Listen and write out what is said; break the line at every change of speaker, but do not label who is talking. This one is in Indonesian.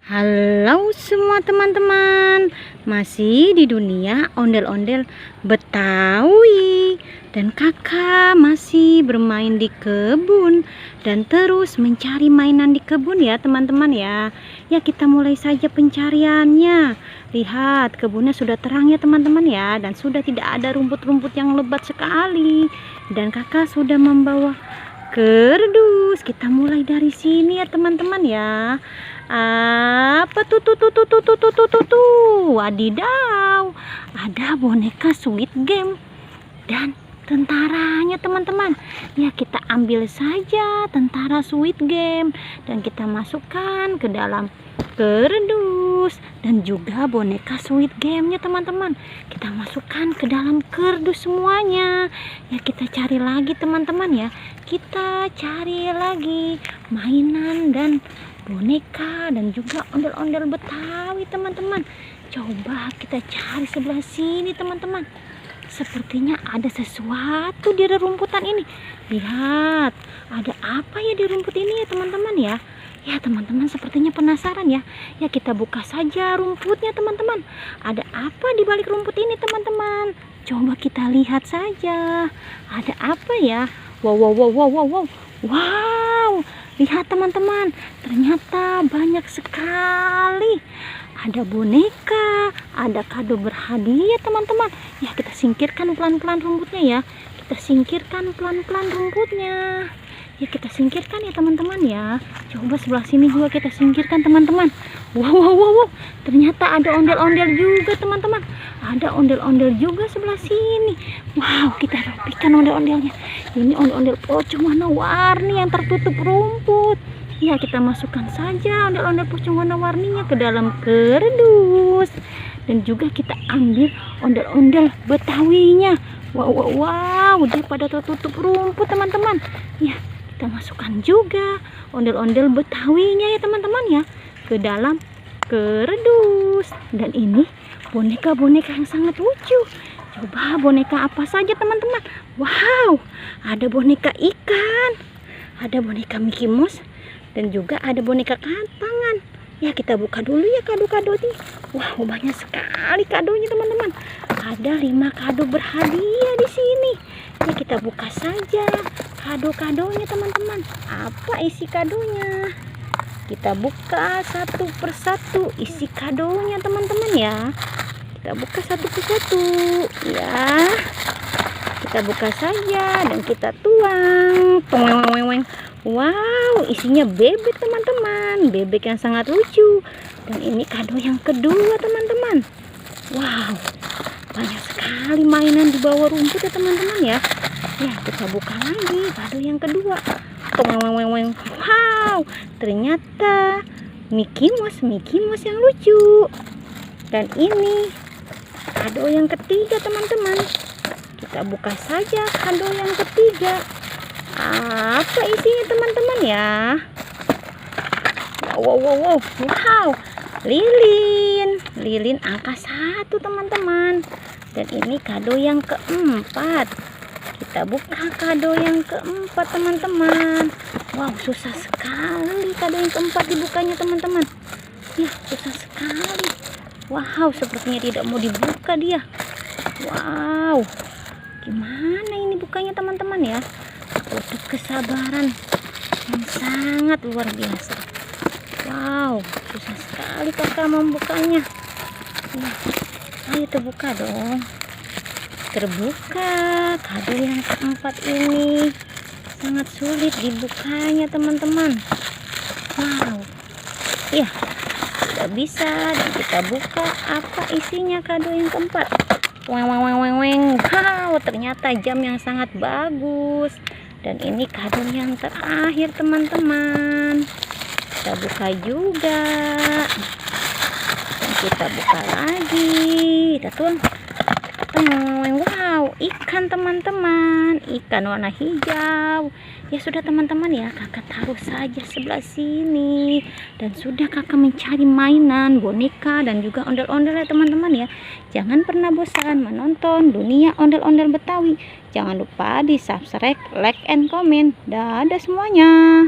Halo semua teman-teman, masih di dunia ondel-ondel Betawi. Dan kakak masih bermain di kebun dan terus mencari mainan di kebun ya teman-teman ya. Ya, kita mulai saja pencariannya. Lihat, kebunnya sudah terang ya teman-teman ya, dan sudah tidak ada rumput-rumput yang lebat sekali. Dan kakak sudah membawa kerdus. Kita mulai dari sini ya teman-teman ya. Apa tuh wadidaw, ada boneka Squid Game dan tentaranya teman-teman. Ya, kita ambil saja tentara Squid Game dan kita masukkan ke dalam kerdus, dan juga boneka Squid Game-nya teman-teman kita masukkan ke dalam kerdus semuanya. Ya, kita cari lagi teman-teman ya, kita cari lagi mainan dan boneka dan juga ondel-ondel Betawi teman-teman. Coba kita cari sebelah sini teman-teman. Sepertinya ada sesuatu di rerumputan ini. Lihat, ada apa ya di rumput ini ya teman-teman ya. Ya teman-teman, sepertinya penasaran ya. Ya, kita buka saja rumputnya teman-teman. Ada apa di balik rumput ini teman-teman? Coba kita lihat saja. Ada apa ya? Wow, lihat teman-teman, ternyata banyak sekali. Ada boneka, ada kado berhadiah teman-teman. Ya, kita singkirkan pelan-pelan rumputnya ya. Kita singkirkan pelan-pelan rumputnya. Ya, kita singkirkan ya teman-teman ya. Coba sebelah sini juga kita singkirkan teman-teman. Wow, ternyata ada ondel-ondel juga teman-teman. Ada ondel-ondel juga sebelah sini. Wow, kita rapikan ondel-ondelnya. Ini ondel-ondel pocong warna-warni yang tertutup rumput. Ya, kita masukkan saja ondel-ondel pocong warna-warninya ke dalam kerdus. Dan juga kita ambil ondel-ondel Betawinya. Wow, dia pada tertutup rumput teman-teman. Ya, kita masukkan juga ondel-ondel Betawinya ya teman-teman ya ke dalam kerdus. Dan ini boneka-boneka yang sangat lucu. Coba boneka apa saja teman-teman? Wow, ada boneka ikan, ada boneka Mickey Mouse, dan juga ada boneka tangan. Ya, kita buka dulu ya kado-kadonya. Wow, banyak sekali kadonya teman-teman. Ada 5 kado berhadiah di sini. Ya, kita buka saja kado-kadonya teman-teman. Apa isi kadonya? Kita buka satu persatu isi kadonya teman-teman ya. Kita buka satu persatu ya. Kita buka saja dan kita tuang. Wow, isinya bebek teman-teman, bebek yang sangat lucu. Dan ini kado yang kedua teman-teman. Wow, banyak sekali mainan di bawah rumput ya teman-teman ya. Ya, kita buka lagi kado yang kedua. Wow, ternyata Mickey Mouse yang lucu. Dan ini kado yang ketiga teman-teman. Kita buka saja kado yang ketiga. Apa isinya teman-teman ya? Wow, lilin angka 1 teman-teman. Dan ini kado yang keempat. Kita buka kado yang keempat teman-teman. Wow, susah sekali kado yang keempat dibukanya teman-teman. Ya, susah sekali. Wow, sepertinya tidak mau dibuka dia. Wow, gimana ini bukanya teman-teman ya? Butuh kesabaran yang sangat luar biasa. Wow, susah sekali kakak membukanya. Ayo terbuka dong. Terbuka kado yang keempat ini sangat sulit dibukanya teman-teman. Wow, ya tidak bisa. Dan kita buka apa isinya kado yang keempat. Wow, ternyata jam yang sangat bagus. Dan ini kado yang terakhir teman-teman. Kita buka juga. Dan kita buka lagi. Kita tuang. Wow, ikan teman-teman, ikan warna hijau. Ya sudah teman-teman ya, kakak taruh saja sebelah sini. Dan sudah kakak mencari mainan, boneka, dan juga ondel-ondel ya teman-teman ya. Jangan pernah bosan menonton dunia ondel-ondel Betawi. Jangan lupa di subscribe, like, and comment. Dadah semuanya.